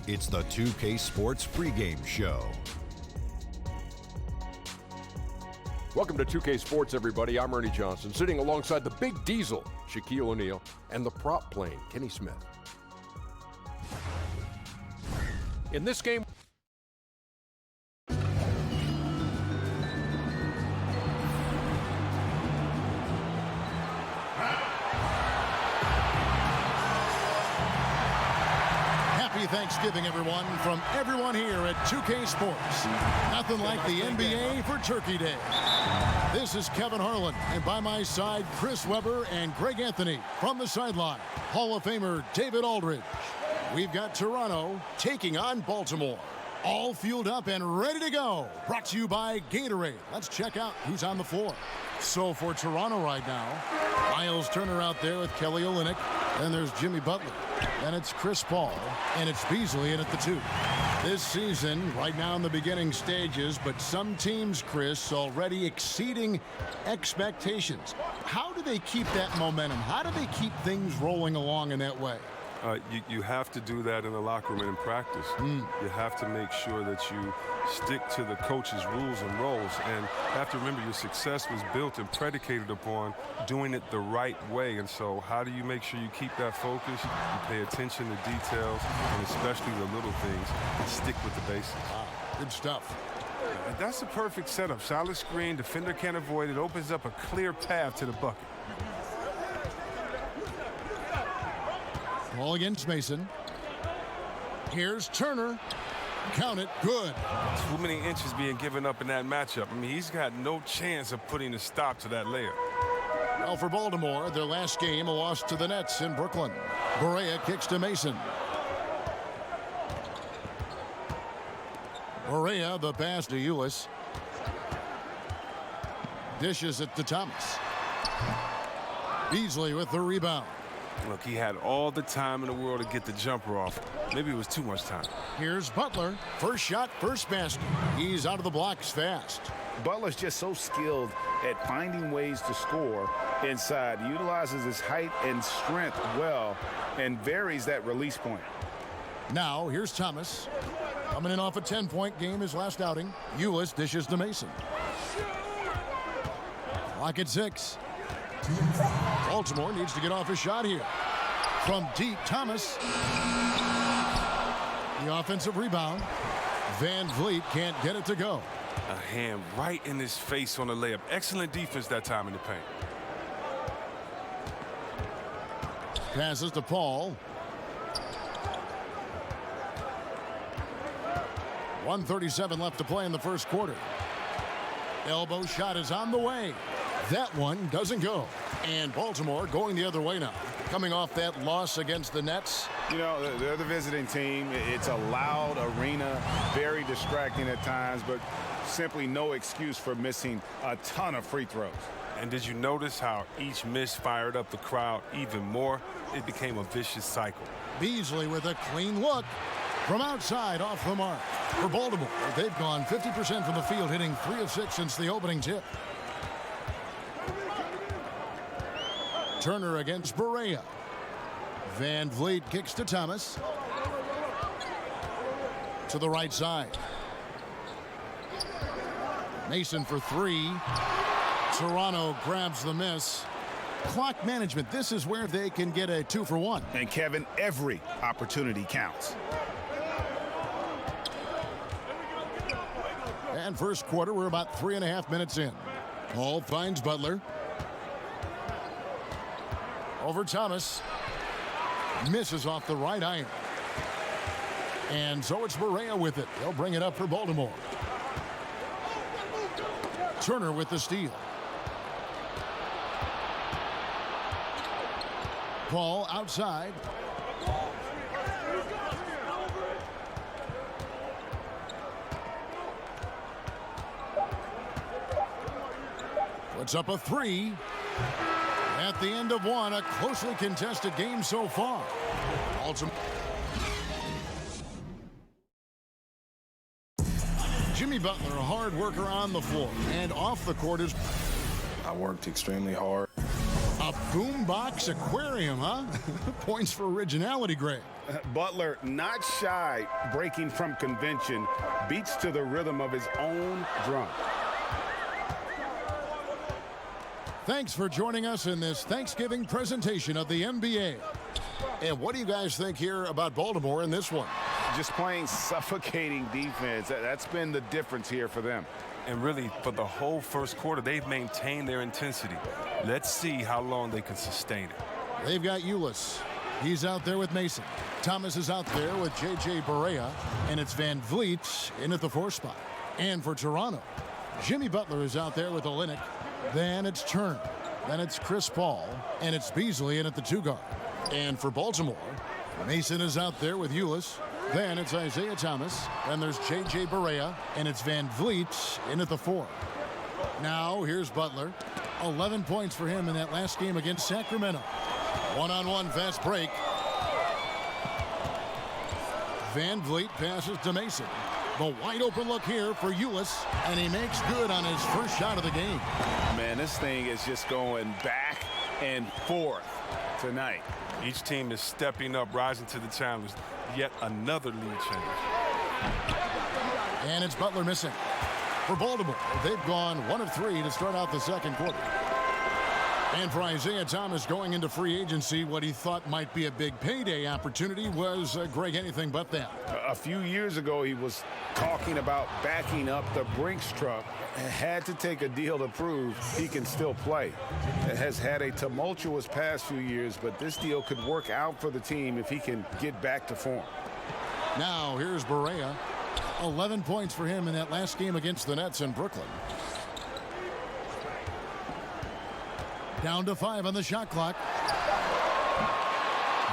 It's the 2K Sports pregame show. Welcome to 2K Sports, everybody. I'm Ernie Johnson, sitting alongside the Big Diesel, Shaquille O'Neal, and the prop plane, Kenny Smith. In this game, Happy Thanksgiving, everyone, from everyone here at 2K Sports. Nothing like the NBA for Turkey Day. This is Kevin Harlan, and by my side, Chris Webber and Greg Anthony from the sideline. Hall of Famer David Aldridge. We've got Toronto taking on Baltimore. All fueled up and ready to go. Brought to you by Gatorade. Let's check out who's on the floor. So for Toronto right now, Miles Turner out there with Kelly Olynyk. Then there's Jimmy Butler. Then it's Chris Paul. And it's Beasley in at the 2. This season, right now in the beginning stages, but some teams, Chris, already exceeding expectations. How do they keep that momentum? How do they keep things rolling along in that way? You have to do that in the locker room and in practice. You have to make sure that you stick to the coach's rules and roles. And you have to remember your success was built and predicated upon doing it the right way. And so how do you make sure you keep that focus? You pay attention to details, and especially the little things, and stick with the basics. Wow, good stuff. That's a perfect setup. Solid screen, defender can't avoid it, opens up a clear path to the bucket. Ball against Mason. Here's Turner. Count it. Good. Too many inches being given up in that matchup. I mean, he's got no chance of putting a stop to that layup. Well, for Baltimore, their last game, a loss to the Nets in Brooklyn. Barea kicks to Mason. Barea, the pass to Ulis. Dishes it to Thomas. Beasley with the rebound. Look, he had all the time in the world to get the jumper off. Maybe it was too much time. Here's Butler. First shot, first basket. He's out of the blocks fast. Butler's just so skilled at finding ways to score inside. He utilizes his height and strength well and varies that release point. Now, here's Thomas. Coming in off a 10-point game his last outing. Ulis dishes to Mason. Clock at 6. Baltimore needs to get off a shot here. From deep, Thomas. The offensive rebound. Van Vliet can't get it to go. A hand right in his face on the layup. Excellent defense that time in the paint. Passes to Paul. 1:37 left to play in the first quarter. Elbow shot is on the way. That one doesn't go. And Baltimore going the other way now. Coming off that loss against the Nets. You know, they're the visiting team. It's a loud arena, very distracting at times, but simply no excuse for missing a ton of free throws. And did you notice how each miss fired up the crowd even more? It became a vicious cycle. Beasley with a clean look. From outside, off the mark. For Baltimore, they've gone 50% from the field, hitting 3 of 6 since the opening tip. Turner against Barea. Van Vliet kicks to Thomas. To the right side. Mason for 3. Toronto grabs the miss. Clock management. This is where they can get a 2 for 1. And Kevin, every opportunity counts. And first quarter, we're about 3.5 minutes in. Paul finds Butler. Over Thomas. Misses off the right iron. And so it's Barea with it. They'll bring it up for Baltimore. Turner with the steal. Paul outside. Puts up a 3. At the end of one, a closely contested game so far. Baltimore. Jimmy Butler, a hard worker on the floor and off the court. I worked extremely hard. A boombox aquarium, huh? Points for originality, Greg. Butler, not shy, breaking from convention, beats to the rhythm of his own drum. Thanks for joining us in this Thanksgiving presentation of the NBA. And what do you guys think here about Baltimore in this one? Just playing suffocating defense. That's been the difference here for them. And really, for the whole first quarter, they've maintained their intensity. Let's see how long they can sustain it. They've got Ulis. He's out there with Mason. Thomas is out there with J.J. Barea. And it's Van Vliet in at the 4 spot. And for Toronto, Jimmy Butler is out there with Olynyk. Then it's Turner. Then it's Chris Paul. And it's Beasley in at the 2 guard. And for Baltimore, Mason is out there with Ulis. Then it's Isaiah Thomas. Then there's J.J. Barea. And it's Van Vliet in at the 4. Now here's Butler. 11 points for him in that last game against Sacramento. One-on-one fast break. Van Vliet passes to Mason. The wide open look here for Ulis. And he makes good on his first shot of the game. Man, this thing is just going back and forth tonight. Each team is stepping up, rising to the challenge. Yet another lead change. And it's Butler missing. For Baltimore, they've gone 1 of 3 to start out the second quarter. And for Isaiah Thomas going into free agency, what he thought might be a big payday opportunity was, Greg, anything but that. A few years ago, he was talking about backing up the Brinks truck. Had to take a deal to prove he can still play. Has had a tumultuous past few years, but this deal could work out for the team if he can get back to form. Now here's Barea. 11 points for him in that last game against the Nets in Brooklyn. Down to 5 on the shot clock.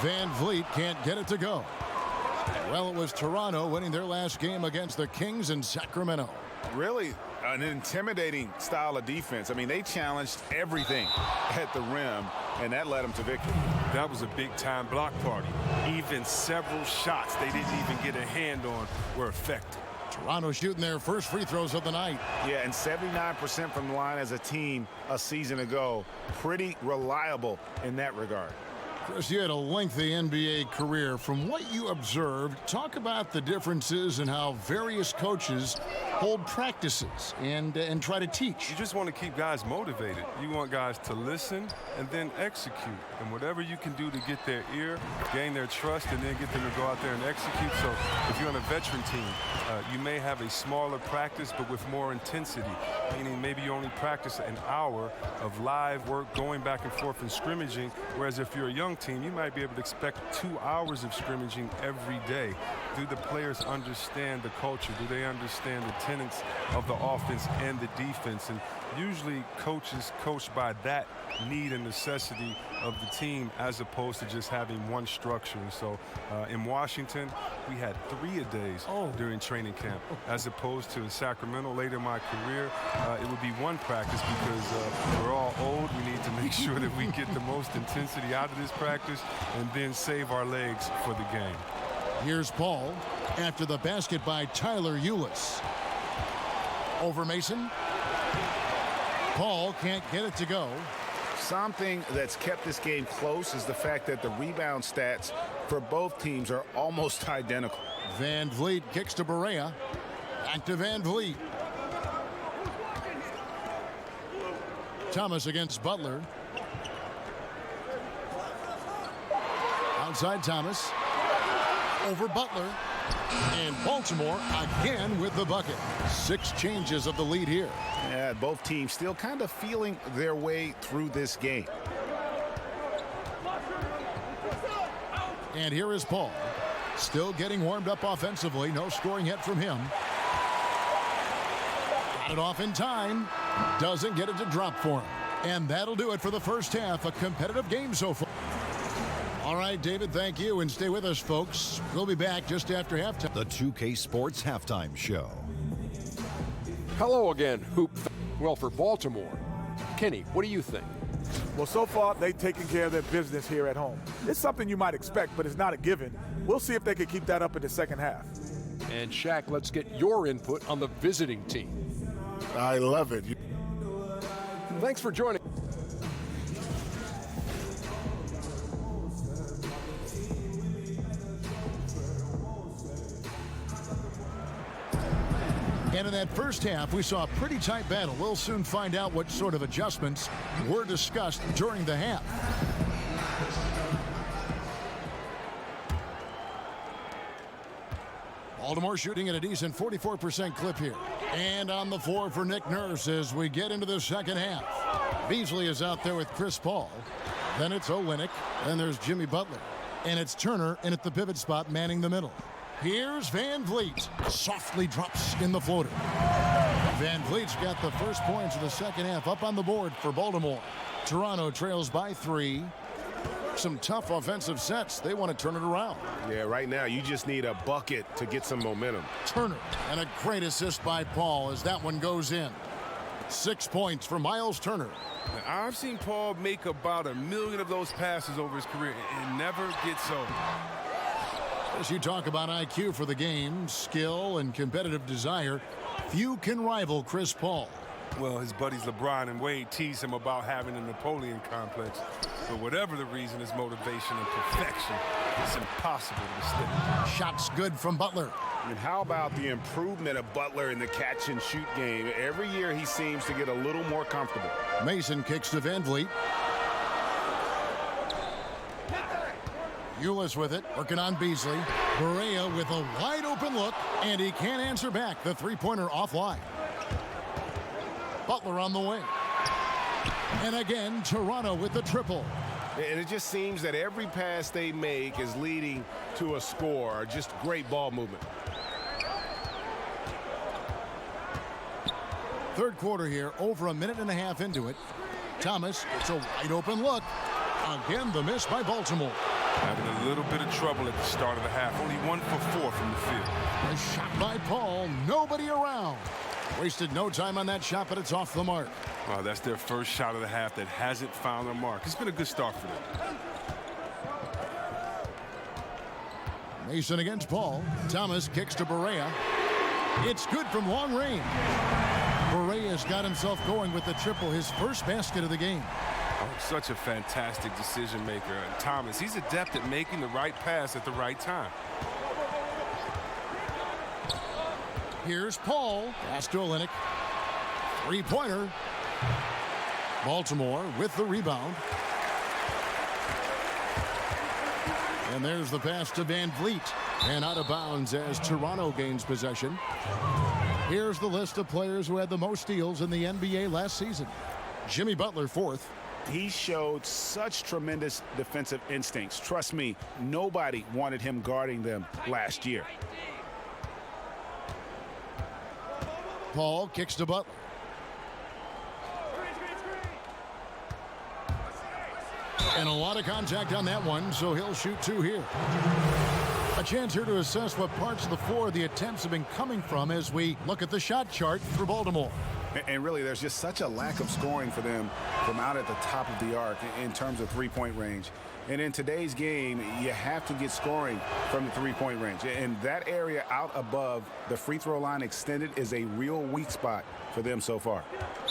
Van Vliet can't get it to go. Well, it was Toronto winning their last game against the Kings in Sacramento. Really an intimidating style of defense. I mean, they challenged everything at the rim, and that led them to victory. That was a big-time block party. Even several shots they didn't even get a hand on were effective. Toronto shooting their first free throws of the night. Yeah, and 79% from the line as a team a season ago. Pretty reliable in that regard. Chris, you had a lengthy NBA career. From what you observed, talk about the differences in how various coaches hold practices and try to teach. You just want to keep guys motivated. You want guys to listen and then execute. And whatever you can do to get their ear, gain their trust, and then get them to go out there and execute. So if you're on a veteran team, you may have a smaller practice but with more intensity, meaning maybe you only practice an hour of live work going back and forth and scrimmaging, whereas if you're a young team, you might be able to expect 2 hours of scrimmaging every day. Do the players understand the culture? Do they understand the tenets of the offense and the defense? And usually coaches coach by that need and necessity of the team as opposed to just having one structure. And so in Washington, we had 3-a-days during training camp, as opposed to in Sacramento later in my career, it would be one practice because we're all old. We need to make sure that we get the most intensity out of this practice and then save our legs for the game. Here's Paul after the basket by Tyler Ulis. Over Mason. Paul can't get it to go. Something that's kept this game close is the fact that the rebound stats for both teams are almost identical. Van Vliet kicks to Barea. Back to Van Vliet. Thomas against Butler. Outside Thomas. Over Butler. And Baltimore again with the bucket. 6 changes of the lead here. Yeah, both teams still kind of feeling their way through this game. And here is Paul. Still getting warmed up offensively. No scoring yet from him. Got it off in time. Doesn't get it to drop for him. And that'll do it for the first half. A competitive game so far. All right, David, thank you. And stay with us, folks. We'll be back just after halftime. The 2K Sports Halftime Show. Hello again, Hoop. Well, for Baltimore, Kenny, what do you think? Well, so far, they've taken care of their business here at home. It's something you might expect, but it's not a given. We'll see if they can keep that up in the second half. And Shaq, let's get your input on the visiting team. I love it. Thanks for joining. And in that first half, we saw a pretty tight battle. We'll soon find out what sort of adjustments were discussed during the half. Baltimore shooting at a decent 44% clip here. And on the floor for Nick Nurse as we get into the second half. Beasley is out there with Chris Paul. Then it's Olynyk. Then there's Jimmy Butler. And it's Turner in at the pivot spot manning the middle. Here's Van Vliet. Softly drops in the floater. Van Vliet's got the first points of the second half up on the board for Baltimore. Toronto trails by 3. Some tough offensive sets. They want to turn it around. Yeah, right now you just need a bucket to get some momentum. Turner, and a great assist by Paul as that one goes in. 6 points for Miles Turner. I've seen Paul make about 1 million of those passes over his career and never gets old. As you talk about IQ for the game, skill and competitive desire, few can rival Chris Paul. Well, his buddies LeBron and Wade tease him about having a Napoleon complex. But whatever the reason, his motivation and perfection, it's impossible to mistake. Shots good from Butler. And how about the improvement of Butler in the catch-and-shoot game? Every year he seems to get a little more comfortable. Mason kicks to Van Vliet. Ulis with it, working on Beasley. Berea with a wide-open look, and he can't answer back. The three-pointer offline. Butler on the wing. And again, Toronto with the triple. And it just seems that every pass they make is leading to a score. Just great ball movement. Third quarter here, over 1.5 minutes into it. Thomas, it's a wide-open look. Again, the miss by Baltimore. Having a little bit of trouble at the start of the half. Only 1 for 4 from the field. A shot by Paul. Nobody around. Wasted no time on that shot, but it's off the mark. Well, that's their first shot of the half that hasn't found their mark. It's been a good start for them. Mason against Paul. Thomas kicks to Berea. It's good from long range. Berea's got himself going with the triple, his first basket of the game. Oh, such a fantastic decision maker. And Thomas, he's adept at making the right pass at the right time. Here's Paul. Pass to Olynyk. Three-pointer. Baltimore with the rebound. And there's the pass to Van Vliet. And out of bounds as Toronto gains possession. Here's the list of players who had the most steals in the NBA last season. Jimmy Butler, 4th. He showed such tremendous defensive instincts. Trust me, nobody wanted him guarding them last year. Paul kicks to Butler. And a lot of contact on that one, so he'll shoot 2 here. A chance here to assess what parts of the floor the attempts have been coming from as we look at the shot chart for Baltimore. And really, there's just such a lack of scoring for them from out at the top of the arc in terms of three-point range. And in today's game, you have to get scoring from the three-point range. And that area out above the free throw line extended is a real weak spot for them so far.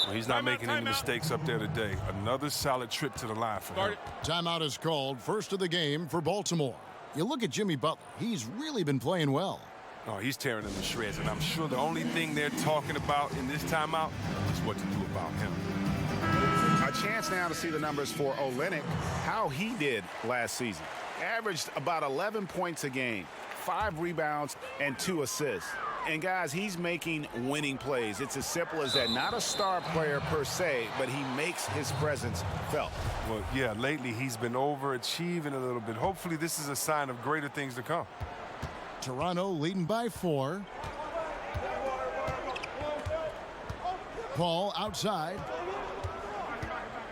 Well, he's not making any mistakes up there today. Another solid trip to the line for him. Timeout is called, first of the game for Baltimore. You look at Jimmy Butler. He's really been playing well. Oh, he's tearing them to shreds, and I'm sure the only thing they're talking about in this timeout is what to do about him. A chance now to see the numbers for Olynyk, how he did last season. Averaged about 11 points a game, 5 rebounds, and 2 assists. And guys, he's making winning plays. It's as simple as that. Not a star player per se, but he makes his presence felt. Well, yeah, lately he's been overachieving a little bit. Hopefully this is a sign of greater things to come. Toronto leading by 4. Paul outside.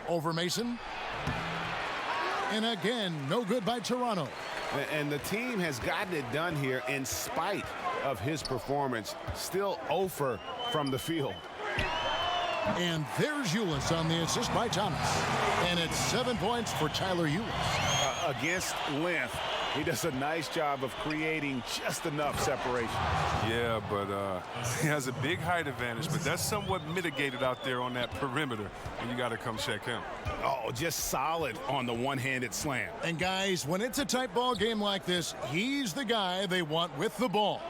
Over Mason. And again, no good by Toronto. And the team has gotten it done here in spite of his performance. Still 0 from the field. And there's Ulis on the assist by Thomas. And it's 7 points for Tyler Ulis. Against length, he does a nice job of creating just enough separation. Yeah, but he has a big height advantage, but that's somewhat mitigated out there on that perimeter, and you got to come check him. Oh, just solid on the one-handed slam. And guys, when it's a tight ball game like this, he's the guy they want with the ball.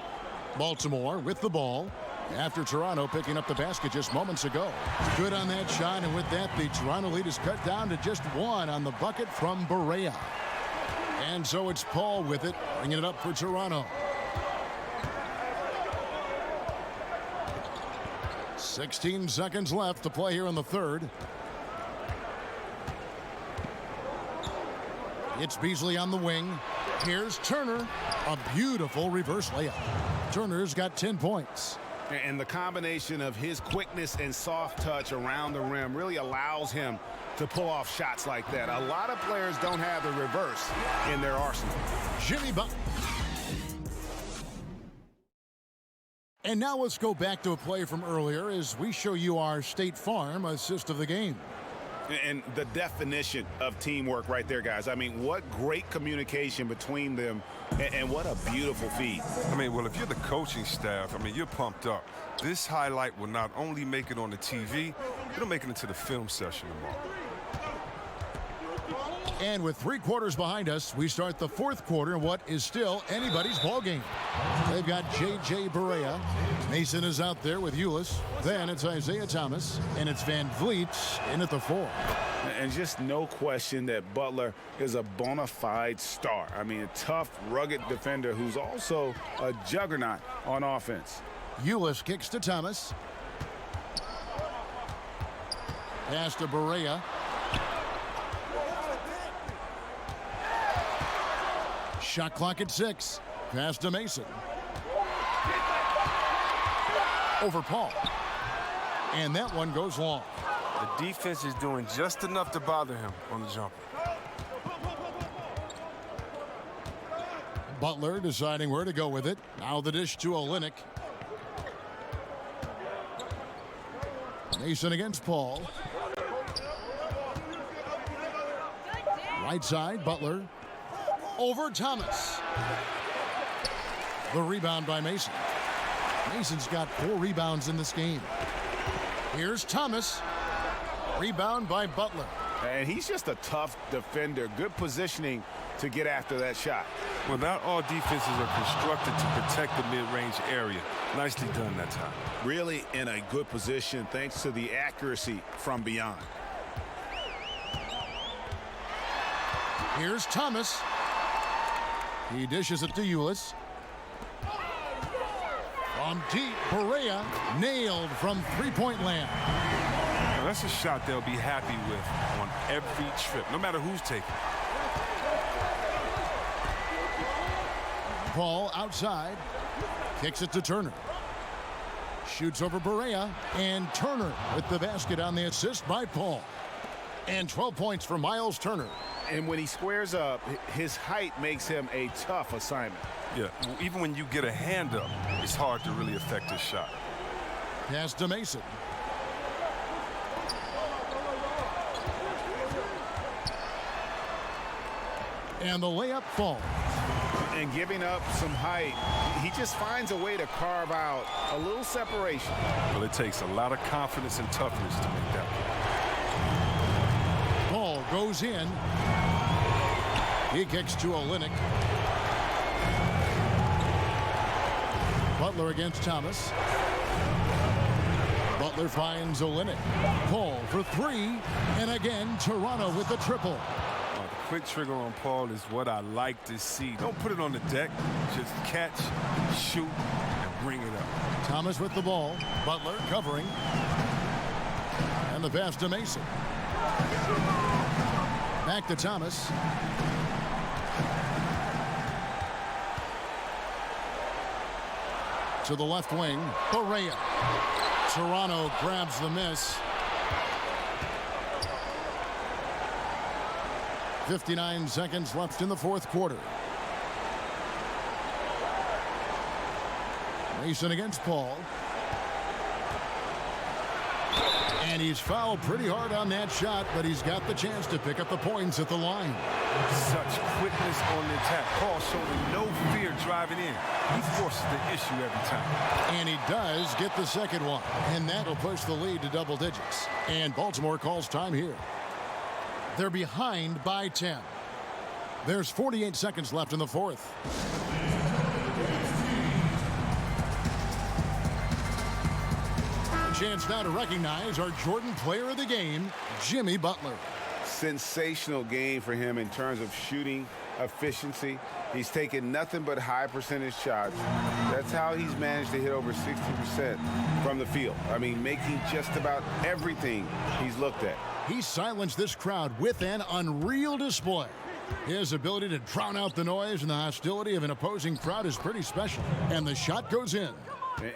Baltimore with the ball. after Toronto picking up the basket just moments ago. Good on that shot, and with that, the Toronto lead is cut down to just one on the bucket from Barea. And so it's Paul with it, bringing it up for Toronto. 16 seconds left to play here in the third. It's Beasley on the wing. Here's Turner. A beautiful reverse layup. Turner's got 10 points. And the combination of his quickness and soft touch around the rim really allows him to pull off shots like that. A lot of players don't have the reverse in their arsenal. Jimmy Butler. And now let's go back to a play from earlier as we show you our State Farm assist of the game. And the definition of teamwork right there, guys. I mean, what great communication between them, and what a beautiful feed. I mean, well, if you're the coaching staff, I mean, you're pumped up. This highlight will not only make it on the TV, it'll make it into the film session tomorrow. And with 3 quarters behind us, we start the fourth quarter in what is still anybody's ball game. They've got J.J. Barea. Mason is out there with Ulis. Then it's Isaiah Thomas, and it's Van Vliet in at the 4. And just no question that Butler is a bona fide star. I mean, a tough, rugged defender who's also a juggernaut on offense. Ulis kicks to Thomas. Pass to Barea. Shot clock at 6. Pass to Mason. Over Paul. And that one goes long. The defense is doing just enough to bother him on the jumper. Butler deciding where to go with it. Now the dish to Olynyk. Mason against Paul. Right side, Butler. Over Thomas. The rebound by Mason. Mason's got 4 rebounds in this game. Here's Thomas. Rebound by Butler. And he's just a tough defender. Good positioning to get after that shot. Well, not all defenses are constructed to protect the mid-range area. Nicely done that time. Really in a good position thanks to the accuracy from beyond. Here's Thomas. He dishes it to Ulis. From deep, Barea nailed from three-point land. Now, that's a shot they'll be happy with on every trip, no matter who's taking it. Paul outside. Kicks it to Turner. Shoots over Barea. And Turner with the basket on the assist by Paul. And 12 points for Miles Turner. And when he squares up, his height makes him a tough assignment. Yeah, well, even when you get a hand up, it's hard to really affect his shot. Pass to Mason. And the layup falls. And giving up some height, he just finds a way to carve out a little separation. Well, it takes a lot of confidence and toughness to make that play. Ball goes in. He kicks to Olynyk. Butler against Thomas. Butler finds Olynyk. Paul for 3. And again, Toronto with the triple. The quick trigger on Paul is what I like to see. Don't put it on the deck. Just catch, shoot, and bring it up. Thomas with the ball. Butler covering. And the pass to Mason. Back to Thomas. To the left wing. Barea. Toronto grabs the miss. 59 seconds left in the fourth quarter. Mason against Paul. And he's fouled pretty hard on that shot, but he's got the chance to pick up the points at the line. Such quickness on the attack. Paul showing no fear driving in. He forces the issue every time. And he does get the second one. And that'll push the lead to double digits. And Baltimore calls time here. They're behind by 10. There's 48 seconds left in the fourth. chance now to recognize our Jordan Player of the Game, Jimmy Butler. Sensational game for him in terms of shooting efficiency. He's taken nothing but high percentage shots. That's how he's managed to hit over 60% from the field. I mean, making just about everything he's looked at. He silenced this crowd with an unreal display. His ability to drown out the noise and the hostility of an opposing crowd is pretty special. And the shot goes in.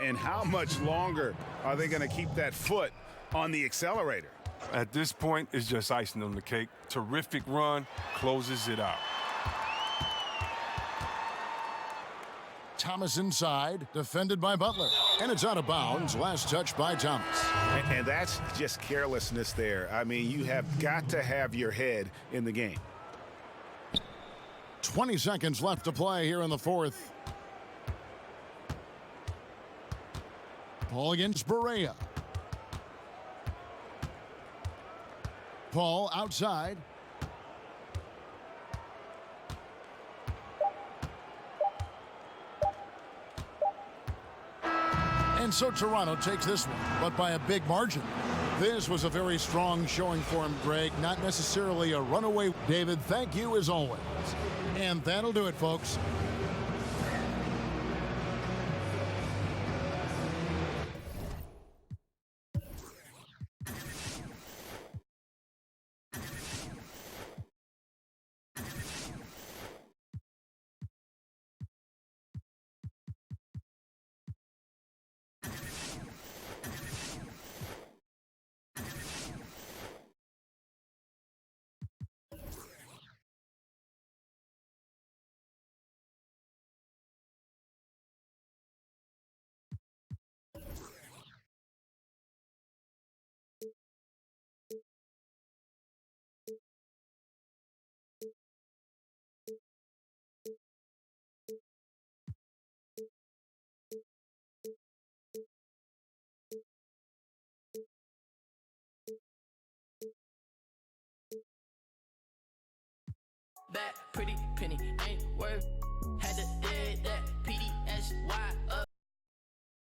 And how much longer are they going to keep that foot on the accelerator? At this point, it's just icing on the cake. Terrific run, closes it out. Thomas inside, defended by Butler. And it's out of bounds, last touch by Thomas. And that's just carelessness there. I mean, you have got to have your head in the game. 20 seconds left to play here in the fourth. Paul against Barea. Paul outside. And so Toronto takes this one, but by a big margin. This was a very strong showing for him, Greg. Not necessarily a runaway. David, thank you as always. And that'll do it, folks. That pretty penny ain't worth. Had to did that PDSY.